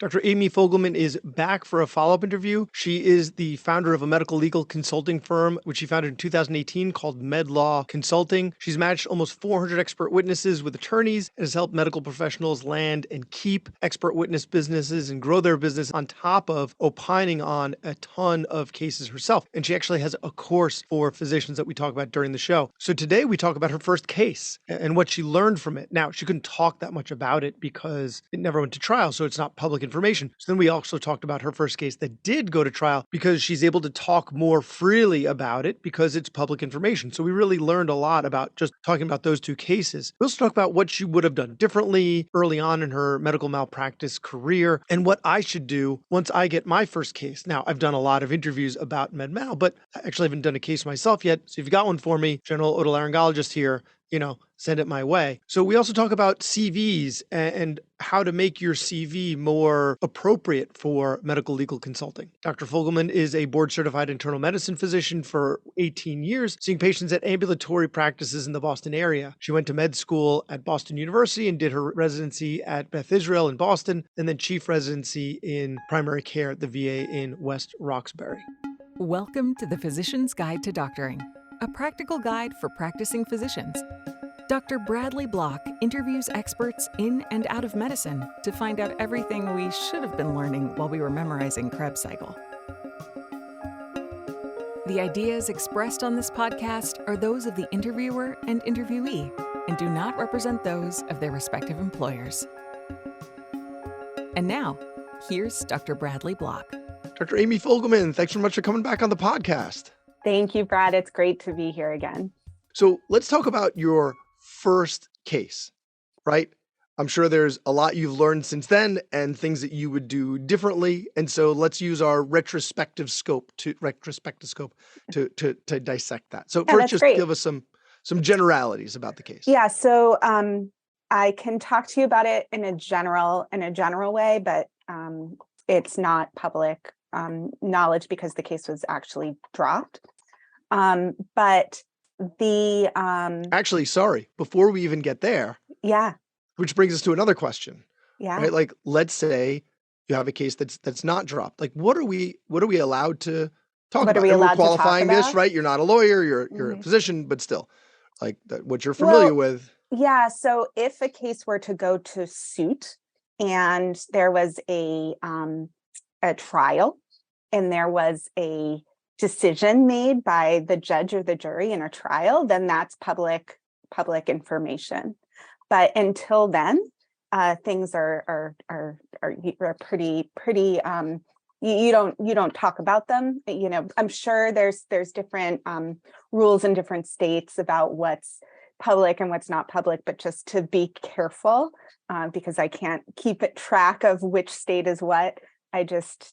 Dr. Amy Fogelman is back for a follow-up interview. She is the founder of a medical legal consulting firm, which she founded in 2018 called MedLaw Consulting. She's matched almost 400 expert witnesses with attorneys and has helped medical professionals land and keep expert witness businesses and grow their business on top of opining on a ton of cases herself. And she actually has a course for physicians that we talk about during the show. So today we talk about her first case and what she learned from it. Now, she couldn't talk that much about it because it never went to trial, so it's not public information. So then we also talked about her first case that did go to trial because she's able to talk more freely about it because it's public information. So we really learned a lot about just talking about those two cases. We also talk about what she would have done differently early on in her medical malpractice career and what I should do once I get my first case. Now, I've done a lot of interviews about MedMal, but I actually haven't done a case myself yet. So if you got one for me, general otolaryngologist here, send it my way. So we also talk about CVs and how to make your CV more appropriate for medical legal consulting. Dr. Fogelman is a board certified internal medicine physician for 18 years, seeing patients at ambulatory practices in the Boston area. She went to med school at Boston University and did her residency at Beth Israel in Boston, and then chief residency in primary care at the VA in West Roxbury. Welcome to the Physician's Guide to Doctoring, a practical guide for practicing physicians. Dr. Bradley Block interviews experts in and out of medicine to find out everything we should have been learning while we were memorizing Krebs cycle. The ideas expressed on this podcast are those of the interviewer and interviewee and do not represent those of their respective employers. And now, here's Dr. Bradley Block. Dr. Amy Fogelman, thanks so much for coming back on the podcast. Thank you, Brad. It's great to be here again. So let's talk about your first case, right? I'm sure there's a lot you've learned since then and things that you would do differently. And so let's use our retrospective scope to dissect that. So first, just great. Give us some generalities about the case. Yeah. So I can talk to you about it in a general way, but it's not public knowledge because the case was actually dropped. But the actually, sorry, before we even get there. Yeah. Which brings us to another question. Yeah. Right? Like, let's say you have a case that's not dropped. Like, what are we allowed to talk about? We're qualifying this, right? You're not a lawyer, you're a physician, but still, like what you're familiar with. Yeah. So if a case were to go to suit and there was a trial and there was a decision made by the judge or the jury in a trial, then that's public information. But until then, things are pretty. You don't talk about them. I'm sure there's different rules in different states about what's public and what's not public, but just to be careful, because I can't keep track of which state is what. I just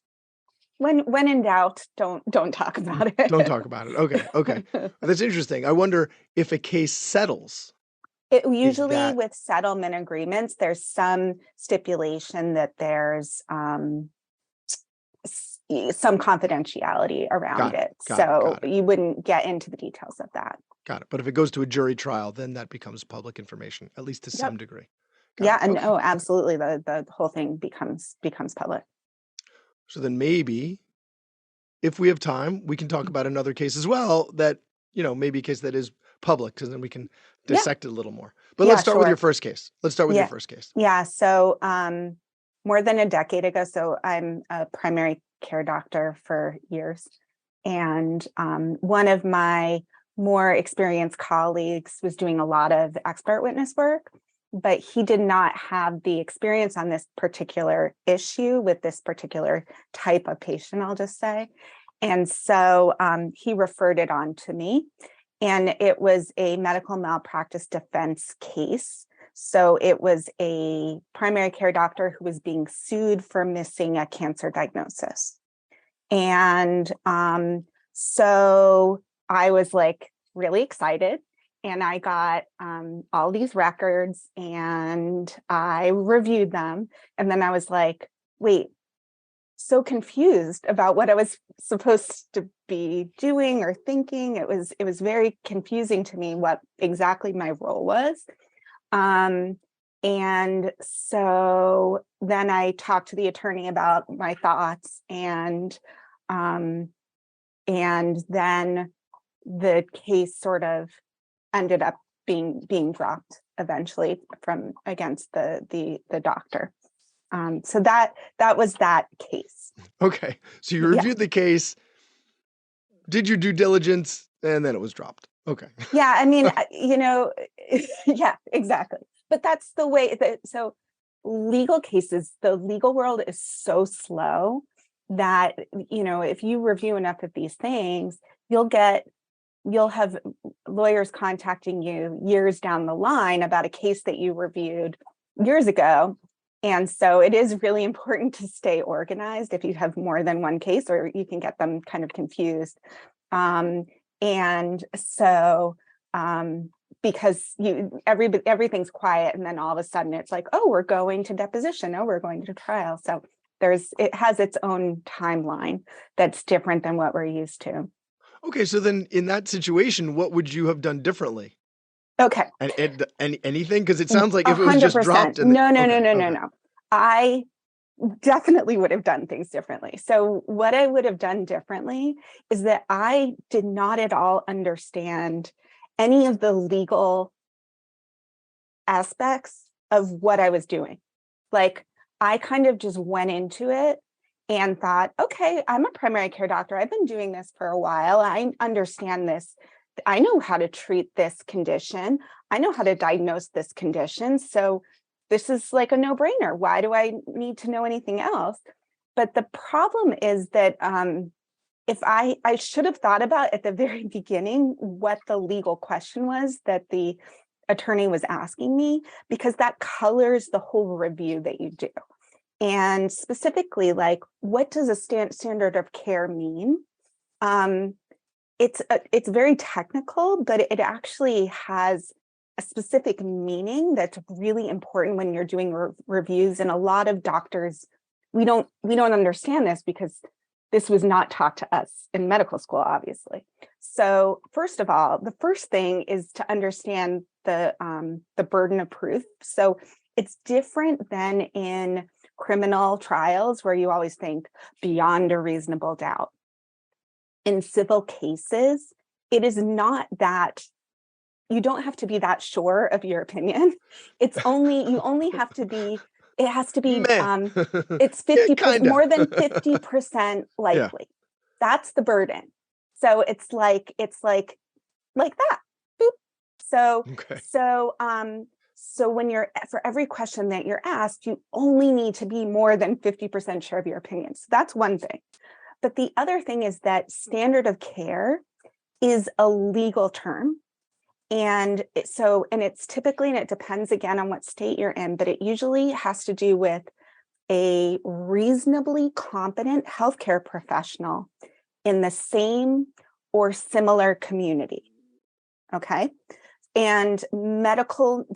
when in doubt, don't talk about it. Don't talk about it. Okay. That's interesting. I wonder if a case settles. It usually with settlement agreements, there's some stipulation that there's some confidentiality around it. So you wouldn't get into the details of that. Got it. But if it goes to a jury trial, then that becomes public information, at least to some degree. Absolutely. The whole thing becomes public. So then maybe if we have time, we can talk about another case as well that, maybe a case that is public, because then we can dissect it a little more. But let's start with your first case. Your first case. Yeah. So more than a decade ago, so I'm a primary care doctor for years. And one of my more experienced colleagues was doing a lot of expert witness work, but he did not have the experience on this particular issue with this particular type of patient, I'll just say. And so he referred it on to me. And it was a medical malpractice defense case. So it was a primary care doctor who was being sued for missing a cancer diagnosis. And so I was like really excited. And I got all these records and I reviewed them. And then I was like, wait, so confused about what I was supposed to be doing or thinking. It was very confusing to me what exactly my role was. And so then I talked to the attorney about my thoughts, and then the case sort of ended up being dropped eventually from against the doctor. So that was that case. Okay. So you Yeah. reviewed the case, did your due diligence, and then it was dropped. Okay. Yeah, I mean, yeah, exactly. But that's the way that, so legal cases, the legal world is so slow that, if you review enough of these things, you'll have lawyers contacting you years down the line about a case that you reviewed years ago. And so it is really important to stay organized if you have more than one case, or you can get them kind of confused. And so, because everything's quiet, and then all of a sudden it's like, oh, we're going to deposition, oh, we're going to trial. So it has its own timeline that's different than what we're used to. Okay, so then in that situation, what would you have done differently? Okay. Anything? Because it sounds like if it was just 100%. dropped. No. I definitely would have done things differently. So what I would have done differently is that I did not at all understand any of the legal aspects of what I was doing. Like, I kind of just went into it and thought, okay, I'm a primary care doctor. I've been doing this for a while. I understand this. I know how to treat this condition. I know how to diagnose this condition. So this is like a no-brainer. Why do I need to know anything else? But the problem is that if I should have thought about at the very beginning what the legal question was that the attorney was asking me, because that colors the whole review that you do. And specifically, like, what does a standard of care mean? It's very technical, but it actually has a specific meaning that's really important when you're doing reviews. And a lot of doctors, we don't understand this because this was not taught to us in medical school, obviously. So first of all, the first thing is to understand the burden of proof. So it's different than in criminal trials where you always think beyond a reasonable doubt. In civil cases, it is not that. You don't have to be that sure of your opinion. You only have to be, it has to be, it's 50%, more than 50% likely. Yeah. That's the burden. So it's like that. Boop. So, okay. So when for every question that you're asked, you only need to be more than 50% sure of your opinion. So that's one thing. But the other thing is that standard of care is a legal term. And it's typically, and it depends again on what state you're in, but it usually has to do with a reasonably competent healthcare professional in the same or similar community. Okay. And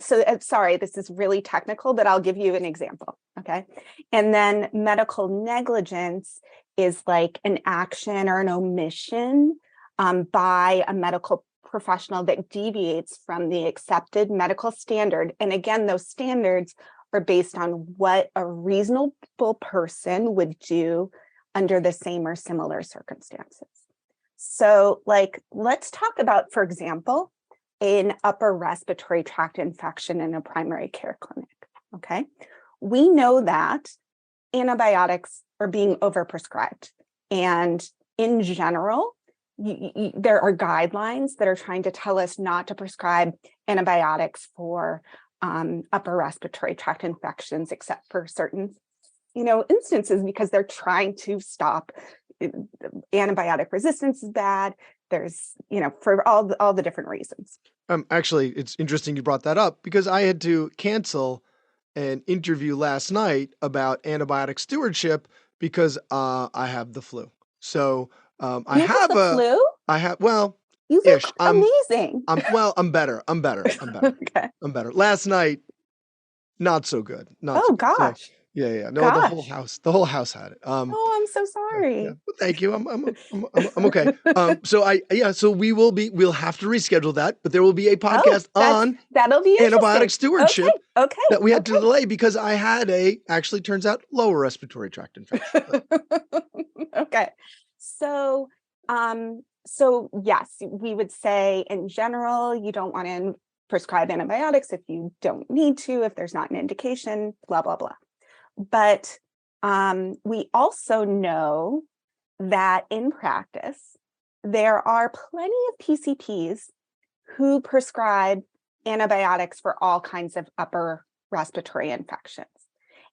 sorry, this is really technical, but I'll give you an example. Okay. And then medical negligence is like an action or an omission by a medical professional that deviates from the accepted medical standard. And again, those standards are based on what a reasonable person would do under the same or similar circumstances. So, like, let's talk about, for example, an upper respiratory tract infection in a primary care clinic. Okay. We know that antibiotics are being overprescribed. And in general, there are guidelines that are trying to tell us not to prescribe antibiotics for upper respiratory tract infections, except for certain, instances, because they're trying to stop antibiotic resistance is bad. There's, for all the different reasons. Actually, it's interesting you brought that up because I had to cancel an interview last night about antibiotic stewardship because I have the flu. So I have the flu? I have, well, you look amazing. I'm better. Okay. I'm better. Last night, not so good. Gosh. Yeah. No, Gosh. the whole house had it. Oh, I'm so Yeah. sorry. Well, thank you. I'm okay. So we'll have to reschedule that, but there will be a Oh, podcast on that'll be antibiotic interesting. stewardship Okay, okay, that we had to okay. delay because I had actually turns out lower respiratory tract infection. But Okay. So, so yes, we would say in general, you don't want to prescribe antibiotics if you don't need to, if there's not an indication, blah, blah, blah. But we also know that in practice, there are plenty of PCPs who prescribe antibiotics for all kinds of upper respiratory infections.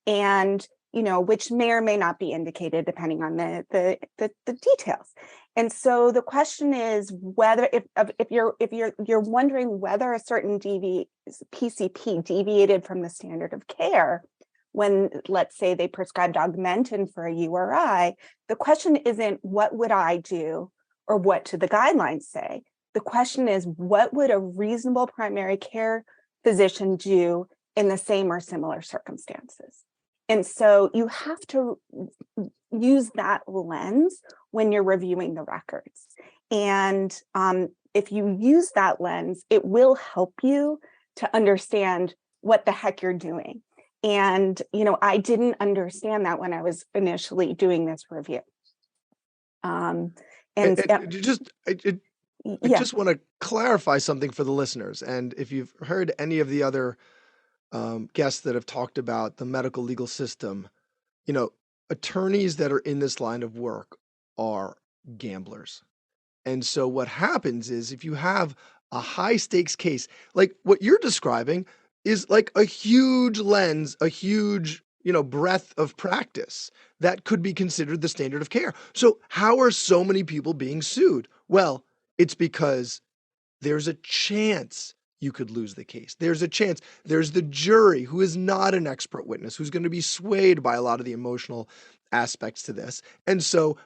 And which may or may not be indicated depending on the details. And so the question is whether if you're wondering whether a certain PCP deviated from the standard of care when, let's say, they prescribed Augmentin for a URI, the question isn't what would I do or what do the guidelines say? The question is what would a reasonable primary care physician do in the same or similar circumstances? And so you have to use that lens when you're reviewing the records. And if you use that lens, it will help you to understand what the heck you're doing. And, I didn't understand that when I was initially doing this review. I just want to clarify something for the listeners. And if you've heard any of the other guests that have talked about the medical legal system, attorneys that are in this line of work are gamblers. And so what happens is if you have a high stakes case, like what you're describing is like a huge lens, a huge, breadth of practice that could be considered the standard of care. So how are so many people being sued? Well, it's because there's a chance you could lose the case. There's a chance. There's the jury who is not an expert witness, who's going to be swayed by a lot of the emotional aspects to this. And so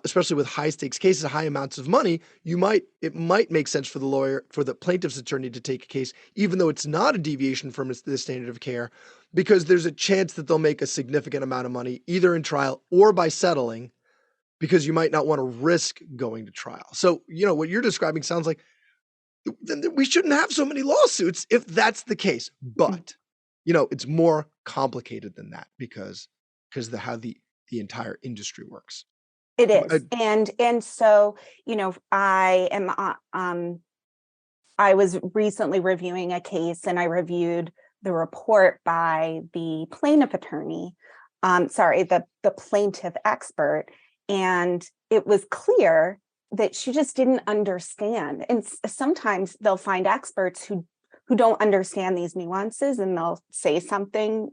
especially with high stakes cases, high amounts of money, it might make sense for the plaintiff's attorney to take a case, even though it's not a deviation from the standard of care, because there's a chance that they'll make a significant amount of money either in trial or by settling, because you might not want to risk going to trial. So, what you're describing sounds like then we shouldn't have so many lawsuits if that's the case. But, it's more complicated than that because how the entire industry works. It is. And so, I was recently reviewing a case and I reviewed the report by the plaintiff attorney, the plaintiff expert, and it was clear that she just didn't understand. And sometimes they'll find experts who don't understand these nuances and they'll say something,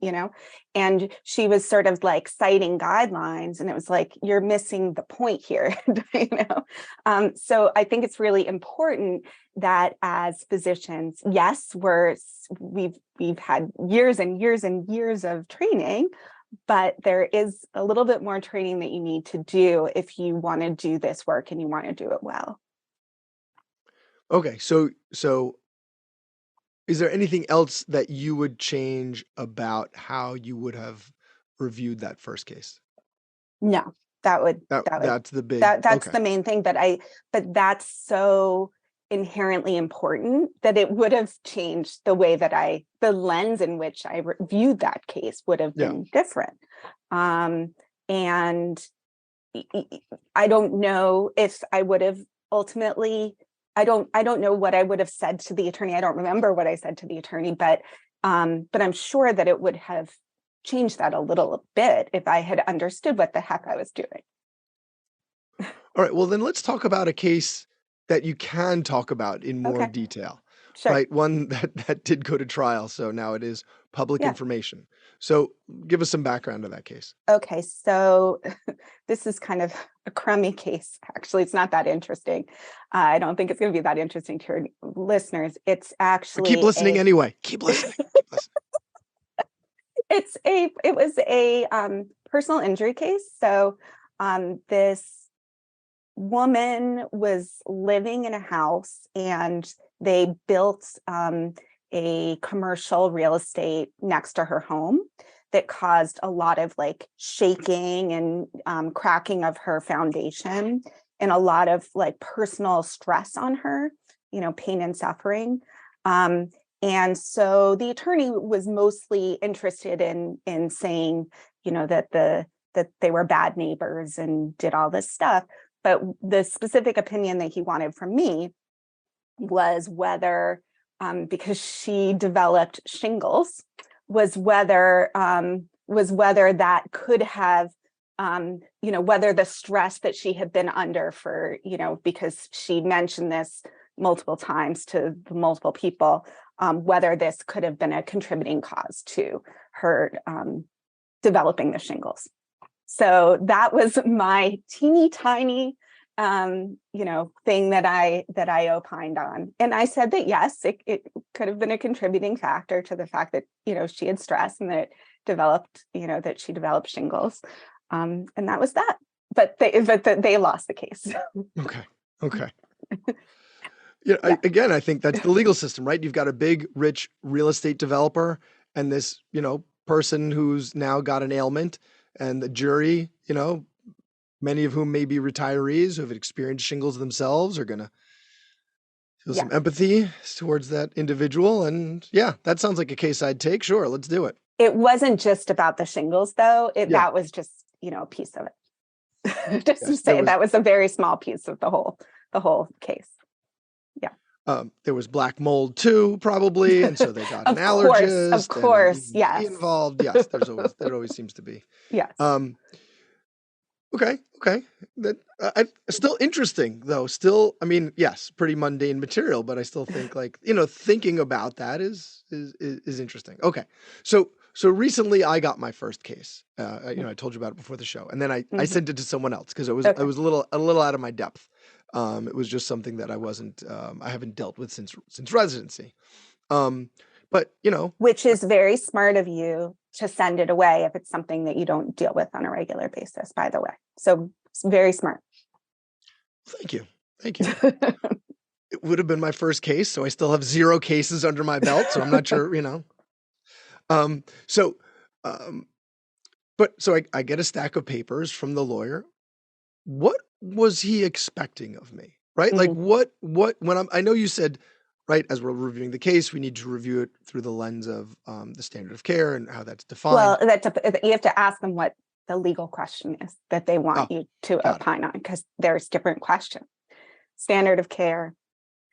and she was sort of like citing guidelines and it was like, you're missing the point here, So I think it's really important that as physicians, yes, we've had years and years and years of training, but there is a little bit more training that you need to do if you want to do this work and you want to do it well. Okay, so is there anything else that you would change about how you would have reviewed that first case? No, that's the big that's the main thing, but that's so inherently important that it would have changed the way that the lens in which I viewed that case would have been different. And I don't know if I would have ultimately, I don't know what I would have said to the attorney. I don't remember what I said to the attorney, but I'm sure that it would have changed that a little bit if I had understood what the heck I was doing. All right, well then let's talk about a case that you can talk about in more detail. Sure. Right? One that did go to trial, so now it is public information. So give us some background to that case. Okay, so this is kind of a crummy case. Actually, it's not that interesting. I don't think it's going to be that interesting to your listeners. It's actually but keep listening anyway. Keep listening. Keep listening. It was a personal injury case. So this woman was living in a house and they built a commercial real estate next to her home. that caused a lot of like shaking and cracking of her foundation, and a lot of like personal stress on her, pain and suffering. And so the attorney was mostly interested in saying, that they were bad neighbors and did all this stuff. But the specific opinion that he wanted from me was whether, because she developed shingles, was whether that could have, whether the stress that she had been under for, because she mentioned this multiple times to multiple people, whether this could have been a contributing cause to her developing the shingles. So that was my teeny tiny, thing that I opined on. And I said that, yes, it could have been a contributing factor to the fact that, she had stress and that it developed, that she developed shingles. And that was that. But they lost the case. Okay. Yeah. I think that's the legal system, right? You've got a big, rich real estate developer and this, person who's now got an ailment, and the jury, many of whom may be retirees who have experienced shingles themselves, are going to feel some empathy towards that individual. And yeah, that sounds like a case I'd take. Sure, let's do it. It wasn't just about the shingles, though. That was just, a piece of it. Just to say, that was a very small piece of the whole case. There was black mold too, probably, and so they got an allergist. Of course, yes. Involved, yes. There always seems to be. Yes. Okay. That still interesting though. Still, I mean, yes, pretty mundane material, but I still think thinking about that is interesting. Okay, so recently I got my first case. I told you about it before the show, and then I sent it to someone else because I was a little out of my depth. It was just something that I haven't dealt with since residency. But which is very smart of you to send it away if it's something that you don't deal with on a regular basis, by the way. So it's very smart. Thank you. It would have been my first case, so I still have 0 cases under my belt. So I'm not sure, So I get a stack of papers from the lawyer. What was he expecting of me? Right? Mm-hmm. Like what when I know you said, right, as we're reviewing the case, we need to review it through the lens of the standard of care and how that's defined. Well, you have to ask them what the legal question is that they want you to opine on, because there's different questions. Standard of care,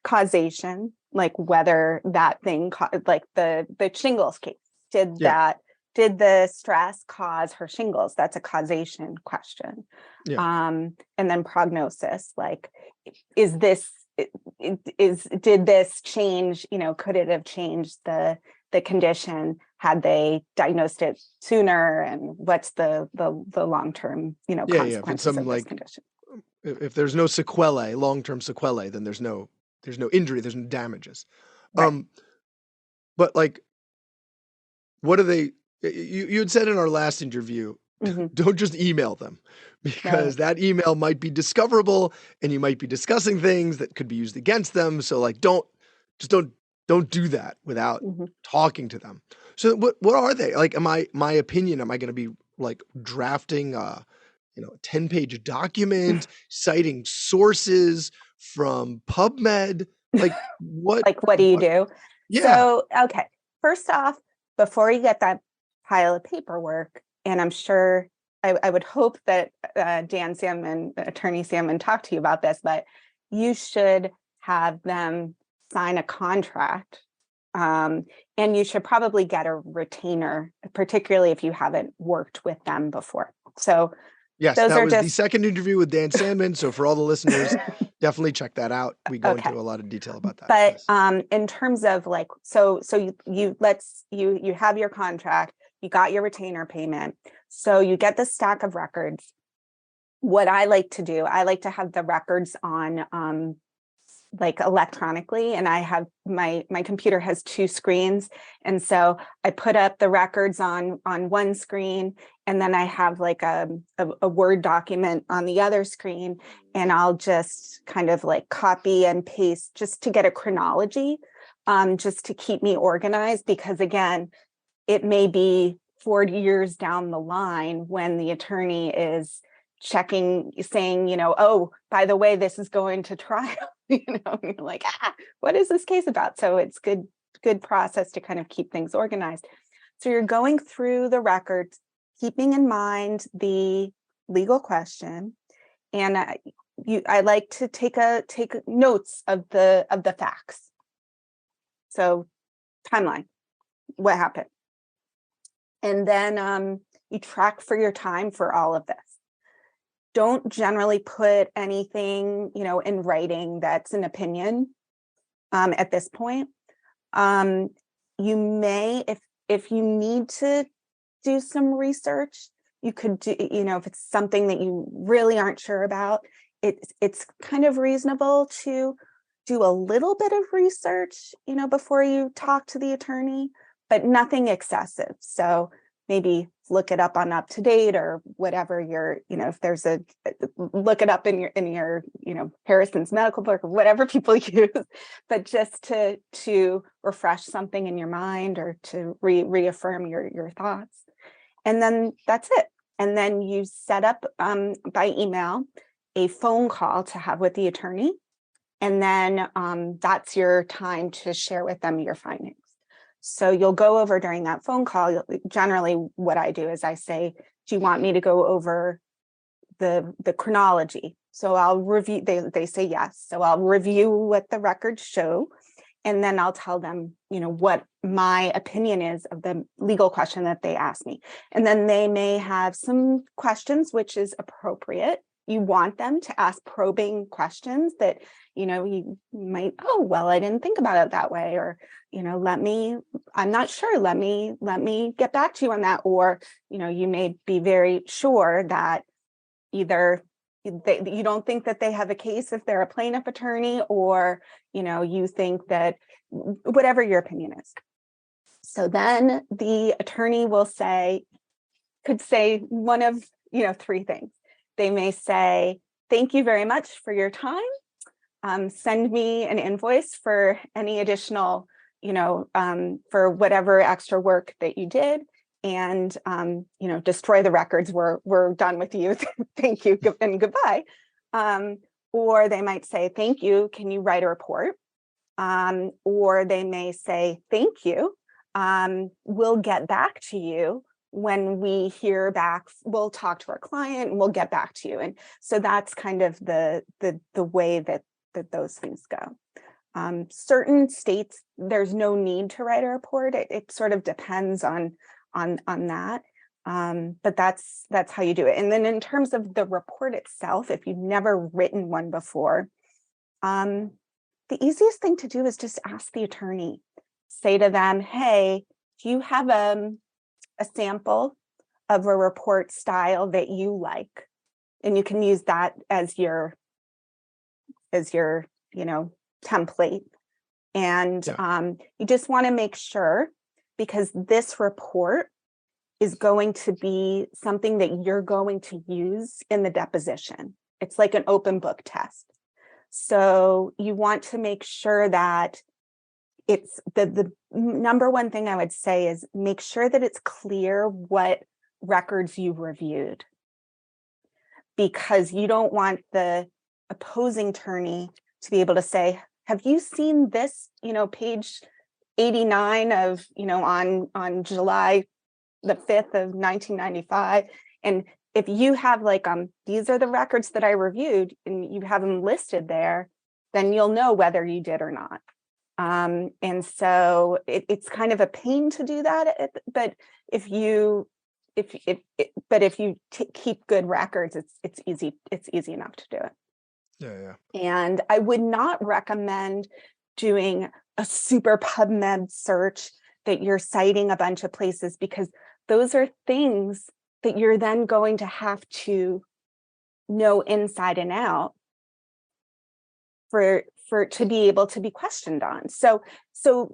causation, like whether that thing, like the shingles case, did the stress cause her shingles? That's a causation question. And then prognosis, like, did this change, could it have changed the condition had they diagnosed it sooner, and what's the long-term, consequences of this condition? If there's no sequelae, long-term sequelae, then there's no injury, there's no damages. Right. But like, what are they? You had said in our last interview, don't just email them, because that email might be discoverable and you might be discussing things that could be used against them. So like, don't do that without talking to them. So what are they? Like, my opinion, am I going to be like drafting a 10-page document citing sources from PubMed? Like what? Like, what do you do? Yeah. So, okay. First off, before you get that pile of paperwork, and I'm sure I would hope that Attorney Salmon talked to you about this, but you should have them sign a contract. And you should probably get a retainer, particularly if you haven't worked with them before. So yes, that was the second interview with Dan Sandman. So for all the listeners, definitely check that out. We go into a lot of detail about that. But in terms of like, so you have your contract, you got your retainer payment. So you get the stack of records. What I like to do, I like to have the records on like electronically, and I have my computer has 2 screens, and so I put up the records on one screen, and then I have like a Word document on the other screen, and I'll just kind of like copy and paste just to get a chronology, just to keep me organized, because again, it may be 40 years down the line when the attorney is checking, saying, oh, by the way, this is going to trial, you're like, what is this case about? So it's good process to kind of keep things organized. So you're going through the records, keeping in mind the legal question, and I like to take notes of the facts. So timeline, what happened, and then you track for your time for all of this. Don't generally put anything, in writing that's an opinion at this point. You may, if you need to do some research, you could do, if it's something that you really aren't sure about, it's kind of reasonable to do a little bit of research, before you talk to the attorney, but nothing excessive. So maybe look it up on UpToDate or whatever if there's look it up in your Harrison's medical book or whatever people use, but just to refresh something in your mind or to reaffirm your thoughts. And then that's it. And then you set up by email a phone call to have with the attorney. And then that's your time to share with them your findings. So you'll go over during that phone call. Generally, what I do is I say, do you want me to go over the chronology? So I'll review, they say yes. So I'll review what the records show. And then I'll tell them, what my opinion is of the legal question that they asked me. And then they may have some questions, which is appropriate. You want them to ask probing questions that, you might, oh, well, I didn't think about it that way. Or, I'm not sure. Let me get back to you on that. Or, you may be very sure that either you don't think that they have a case if they're a plaintiff attorney, or, you think that whatever your opinion is. So then the attorney could say one of, three things. They may say, thank you very much for your time. Send me an invoice for any additional, for whatever extra work that you did, and, destroy the records. We're done with you. Thank you and goodbye. Or they might say, thank you. Can you write a report? Or they may say, thank you. We'll get back to you when we hear back. We'll talk to our client and we'll get back to you. And so that's kind of the way that those things go. Certain states, there's no need to write a report. It sort of depends on that. But that's how you do it. And then in terms of the report itself, if you've never written one before, the easiest thing to do is just ask the attorney. Say to them, hey, do you have a sample of a report style that you like? And you can use that as your template. And you just want to make sure, because this report is going to be something that you're going to use in the deposition. It's like an open book test. So you want to make sure that it's the number one thing I would say is make sure that it's clear what records you reviewed, because you don't want the opposing attorney to be able to say, have you seen this, page 89 of, on July the 5th of 1995. And if you have these are the records that I reviewed and you have them listed there, then you'll know whether you did or not. And so it's kind of a pain to do that. But if you keep good records, it's easy enough to do it. Yeah. And I would not recommend doing a super PubMed search that you're citing a bunch of places, because those are things that you're then going to have to know inside and out for to be able to be questioned on. So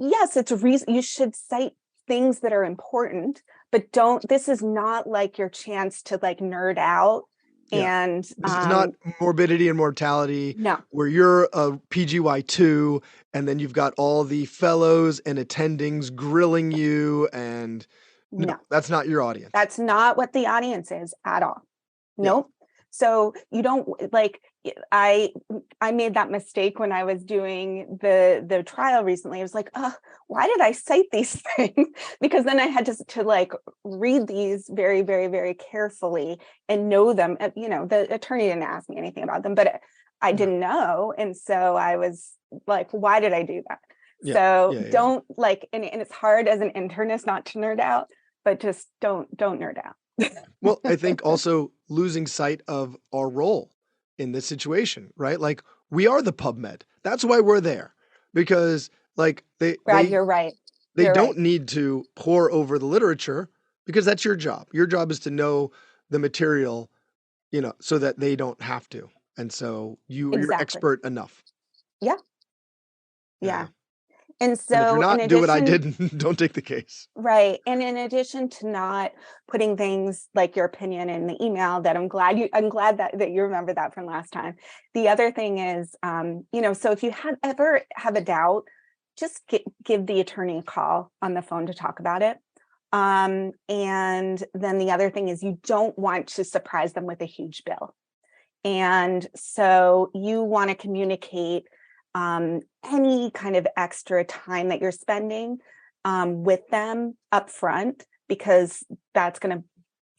yes, it's a reason you should cite things that are important, but this is not like your chance to nerd out. Yeah. And this is not morbidity and mortality, no, where you're a PGY2 and then you've got all the fellows and attendings grilling you and No, that's not your audience. that's not what the audience is at all. Yeah. Nope. So you don't like, I made that mistake when I was doing the trial recently. I was like, oh, why did I cite these things? Because then I had to like read these very, very, very carefully and know them. You know, the attorney didn't ask me anything about them, but I didn't know. And so I was like, why did I do that? So don't like, and it's hard as an internist not to nerd out, but just don't nerd out. Well, I think also losing sight of our role in this situation, right? Like we are the PubMed. That's why we're there, because like Brad, you're right. They don't need to pore over the literature because that's your job. Your job is to know the material, you know, so that they don't have to. And so you're expert enough. Yeah. And so and if you're not, do what I did and don't take the case. Right. And in addition to not putting things like your opinion in the email, that I'm glad that you remember that from last time. The other thing is, you know, so if you ever have a doubt, just give the attorney a call on the phone to talk about it. And then the other thing is you don't want to surprise them with a huge bill. And so you want to communicate any kind of extra time that you're spending with them up front, because that's going to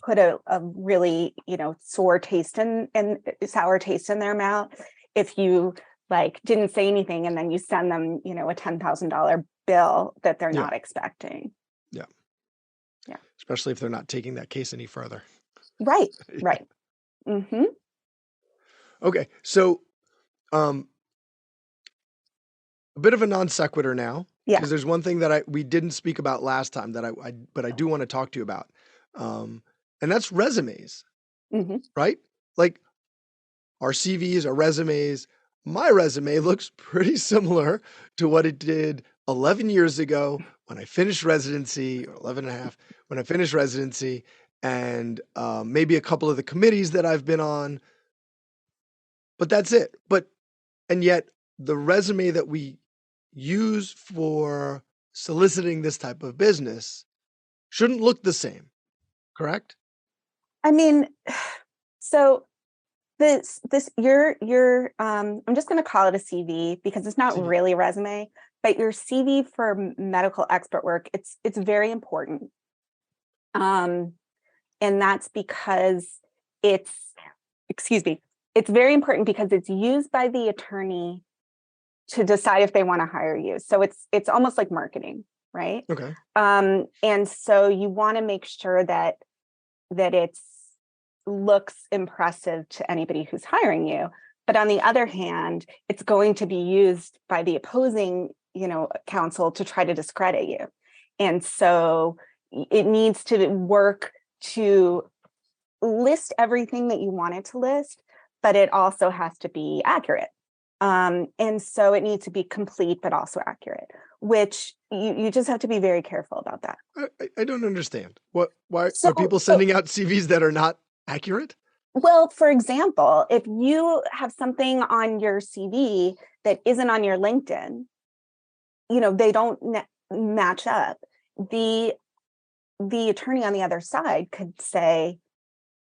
put a really, you know, sour taste and sour taste in their mouth if you like didn't say anything and then you send them, you know, a $10,000 bill that they're not expecting. Yeah. Especially if they're not taking that case any further. Right. Right. Mm-hmm. Okay. So a bit of a non sequitur now, because there's one thing that we didn't speak about last time that but I do want to talk to you about. And that's resumes, right? Like our CVs, our resumes. My resume looks pretty similar to what it did 11 years ago when I finished residency, or 11 and a half, when I finished residency, and maybe a couple of the committees that I've been on. But that's it. And yet the resume that we use for soliciting this type of business shouldn't look the same, correct? I mean, so I'm just going to call it a CV because it's not really a resume, but your CV for medical expert work, it's very important. And that's because it's very important because it's used by the attorney to decide if they want to hire you. So it's almost like marketing, right? Okay. And so you want to make sure that it looks impressive to anybody who's hiring you. But on the other hand, it's going to be used by the opposing, you know, counsel to try to discredit you. And so it needs to work to list everything that you want it to list, but it also has to be accurate. And so it needs to be complete, but also accurate, which you just have to be very careful about that. I don't understand. Why are people sending out CVs that are not accurate? Well, for example, if you have something on your CV that isn't on your LinkedIn, you know, they don't match up. The attorney on the other side could say,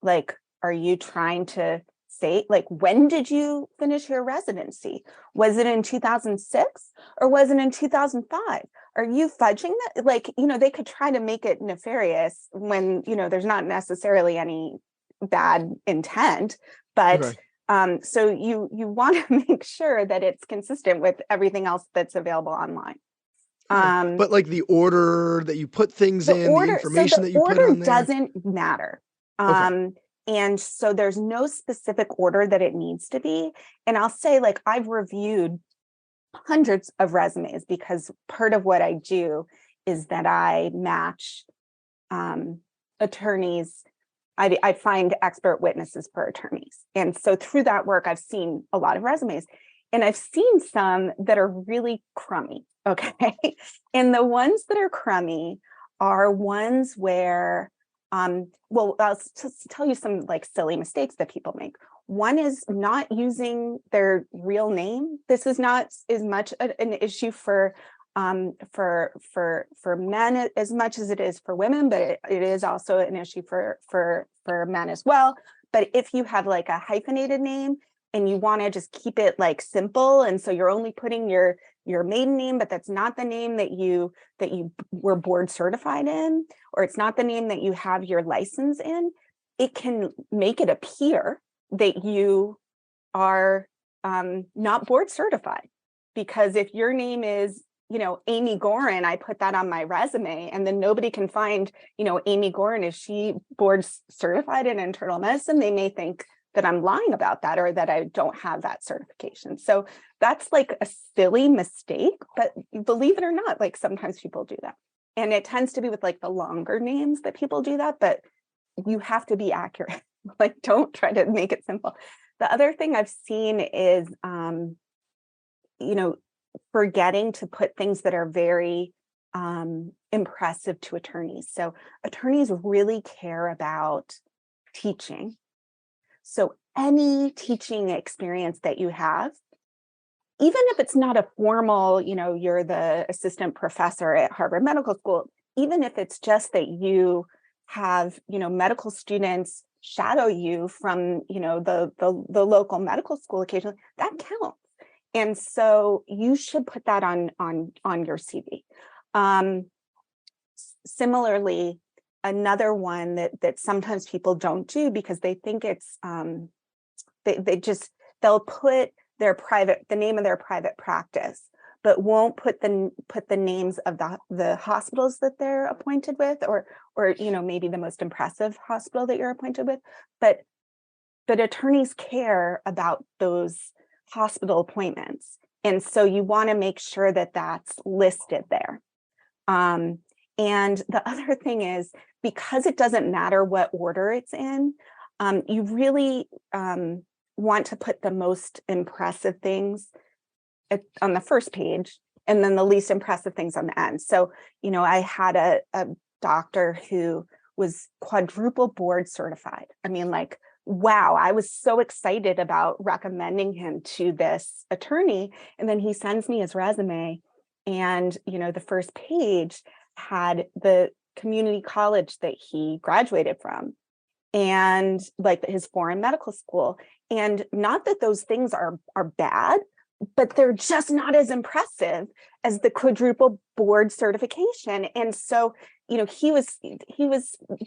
like, are you trying to say, like, when did you finish your residency? Was it in 2006 or was it in 2005? Are you fudging that? Like, you know, they could try to make it nefarious when, you know, there's not necessarily any bad intent, but so you want to make sure that it's consistent with everything else that's available online. But like the order that you put things the information that you put on there? The order doesn't matter. And so there's no specific order that it needs to be. And I'll say, like, I've reviewed hundreds of resumes because part of what I do is that I match attorneys. I find expert witnesses for attorneys. And so through that work, I've seen a lot of resumes. And I've seen some that are really crummy, okay? And the ones that are crummy are ones where, well, I'll just tell you some like silly mistakes that people make. One is not using their real name. This is not as much an issue for for men as much as it is for women, but it is also an issue for men as well. But if you have like a hyphenated name and you want to just keep it like simple, and so you're only putting your maiden name, but that's not the name that you were board certified in, or it's not the name that you have your license in, it can make it appear that you are not board certified. Because if your name is, Amy Gorin, I put that on my resume, and then nobody can find, Amy Gorin, is she board certified in internal medicine? They may think that I'm lying about that, or that I don't have that certification. So that's like a silly mistake, but believe it or not, like sometimes people do that. And it tends to be with like the longer names that people do that, but you have to be accurate. Like, don't try to make it simple. The other thing I've seen is, forgetting to put things that are very impressive to attorneys. So attorneys really care about teaching. So any teaching experience that you have, even if it's not a formal, you're the assistant professor at Harvard Medical School, even if it's just that you have, medical students shadow you from, the local medical school occasionally, that counts. And so you should put that on your CV. Similarly, another one that sometimes people don't do because they think it's they'll put the name of their private practice, but won't put the names of the hospitals that they're appointed with, or maybe the most impressive hospital that you're appointed with. But attorneys care about those hospital appointments, and so you want to make sure that that's listed there. And the other thing is, because it doesn't matter what order it's in, you really want to put the most impressive things on the first page, and then the least impressive things on the end. So, I had a doctor who was quadruple board certified. I mean, like, wow, I was so excited about recommending him to this attorney. And then he sends me his resume, and, the first page had the community college that he graduated from, and like his foreign medical school. And not that those things are bad, but they're just not as impressive as the quadruple board certification. And so, he was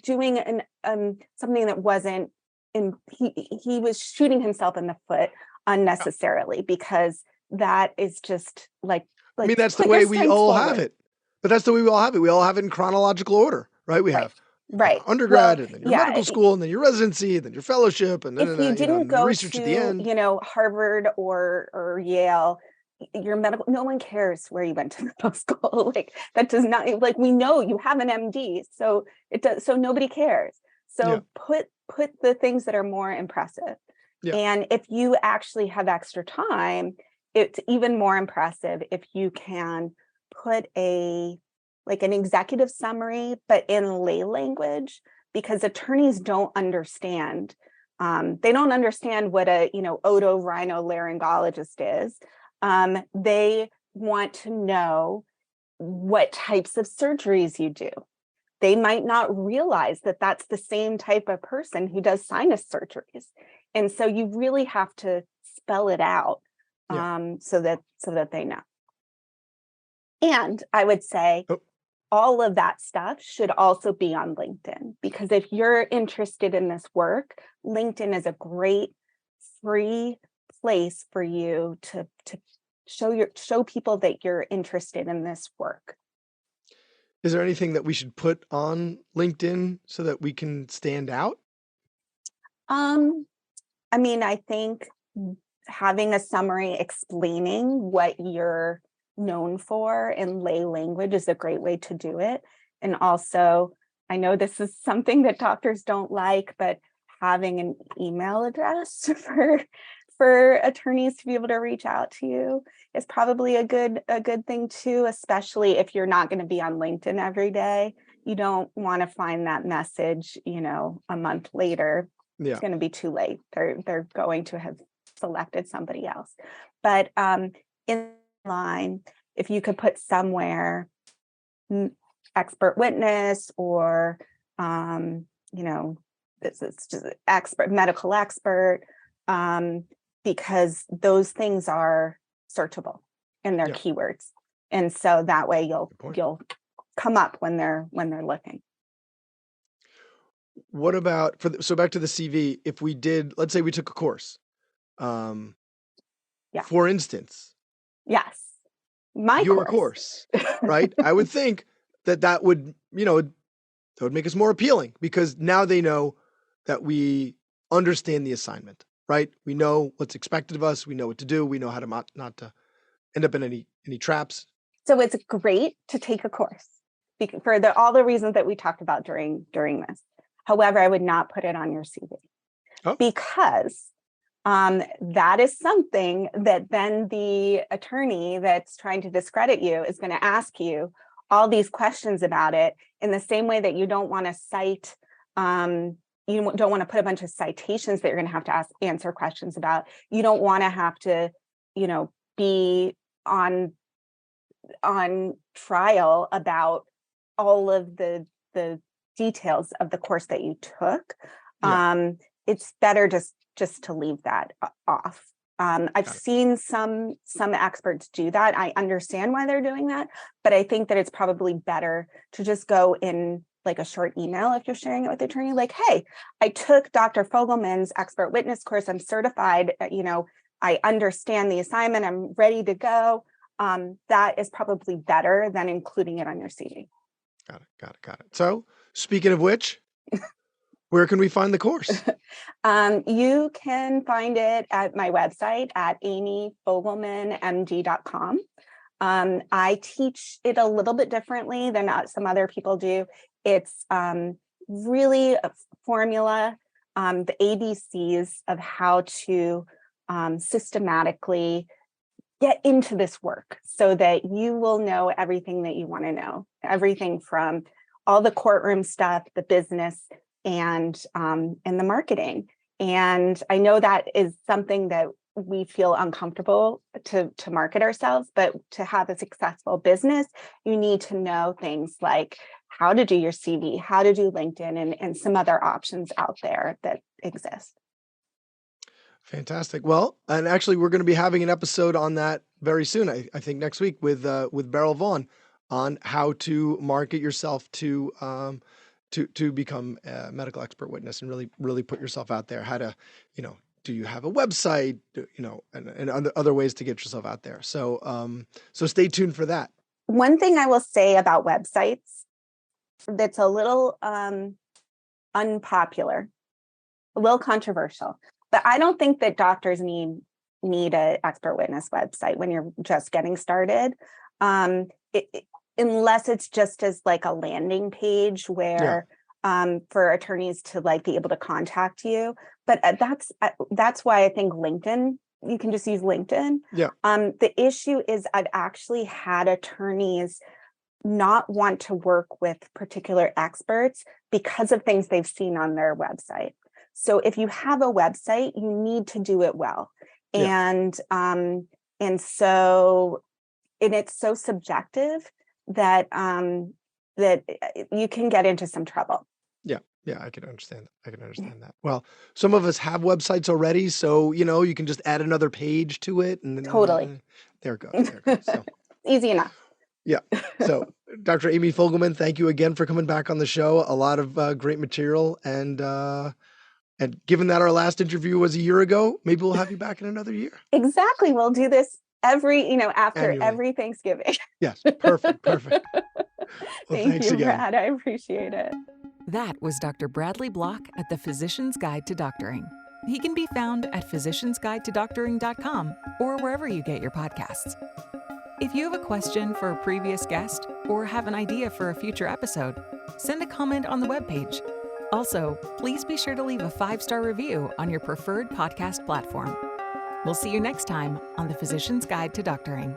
doing something that wasn't, he was shooting himself in the foot unnecessarily, because that is just like I mean, that's the way we all have it. But that's the way we all have it. We all have it in chronological order, right? We have undergrad, and then your medical school, and then your residency, and then your fellowship, and then if you didn't go research at the end. Harvard or Yale, your medical, no one cares where you went to medical school. Like, that does not, like, we know you have an MD, so it does, so nobody cares. So put the things that are more impressive. Yeah. And if you actually have extra time, it's even more impressive if you can put an executive summary, but in lay language, because attorneys don't understand. They don't understand what a otolaryngologist is. They want to know what types of surgeries you do. They might not realize that that's the same type of person who does sinus surgeries. And so you really have to spell it out so that they know. And I would say all of that stuff should also be on LinkedIn, because if you're interested in this work, LinkedIn is a great free place for you to show people that you're interested in this work. Is there anything that we should put on LinkedIn so that we can stand out? I mean, I think having a summary explaining what you're known for in lay language is a great way to do it. And also, I know this is something that doctors don't like, but having an email address for attorneys to be able to reach out to you is probably a good thing too, especially if you're not going to be on LinkedIn every day. You don't want to find that message, a month later. Yeah. It's going to be too late. They're going to have selected somebody else. But in line, if you could put somewhere expert witness or, this is just medical expert, because those things are searchable in their keywords. And so that way you'll come up when they're looking. What about so back to the CV, if we did, let's say we took a course, for instance, yes, your course, right? I would think that would, that would make us more appealing, because now they know that we understand the assignment, right? We know what's expected of us. We know what to do. We know how to not to end up in any traps. So it's great to take a course for all the reasons that we talked about during this. However, I would not put it on your CV because that is something that then the attorney that's trying to discredit you is going to ask you all these questions about it, in the same way that you don't want to cite, you don't want to put a bunch of citations that you're going to have to answer questions about. You don't want to have to, be on trial about all of the details of the course that you took. It's better just to leave that off. I've seen some experts do that. I understand why they're doing that, but I think that it's probably better to just go in like a short email if you're sharing it with the attorney, like, hey, I took Dr. Fogelman's expert witness course. I'm certified, I understand the assignment. I'm ready to go. That is probably better than including it on your CV. Got it. So speaking of which, where can we find the course? You can find it at my website at amyfogelmanmd.com. I teach it a little bit differently than some other people do. It's really a formula, the ABCs of how to systematically get into this work so that you will know everything that you want to know, everything from all the courtroom stuff, the business, and the marketing. And I know that is something that we feel uncomfortable to market ourselves, but to have a successful business, you need to know things like how to do your CV, how to do LinkedIn, and some other options out there that exist. Fantastic. Well, and actually we're going to be having an episode on that very soon. I think next week with Beryl Vaughn on how to market yourself to become a medical expert witness and really put yourself out there. How to, do you have a website, and other ways to get yourself out there. So stay tuned for that. One thing I will say about websites that's a little unpopular, a little controversial, but I don't think that doctors need an expert witness website when you're just getting started. Unless it's just as like a landing page where for attorneys to like be able to contact you. But that's why I think LinkedIn, you can just use LinkedIn. The issue is I've actually had attorneys not want to work with particular experts because of things they've seen on their website. So if you have a website, you need to do it well. And it's so subjective that that you can get into some trouble. Yeah, I can understand that. Well, some of us have websites already, so you can just add another page to it, and totally. There it goes. So easy enough. Yeah. So, Dr. Amy Fogelman, thank you again for coming back on the show. A lot of great material, and given that our last interview was a year ago, maybe we'll have you back in another year. Exactly. We'll do this after Annually. every Thanksgiving. Yes. Perfect. Well, Thank you, again. Brad. I appreciate it. That was Dr. Bradley Block at the Physician's Guide to Doctoring. He can be found at physiciansguidetodoctoring.com or wherever you get your podcasts. If you have a question for a previous guest or have an idea for a future episode, send a comment on the webpage. Also, please be sure to leave a 5-star review on your preferred podcast platform. We'll see you next time on the Physician's Guide to Doctoring.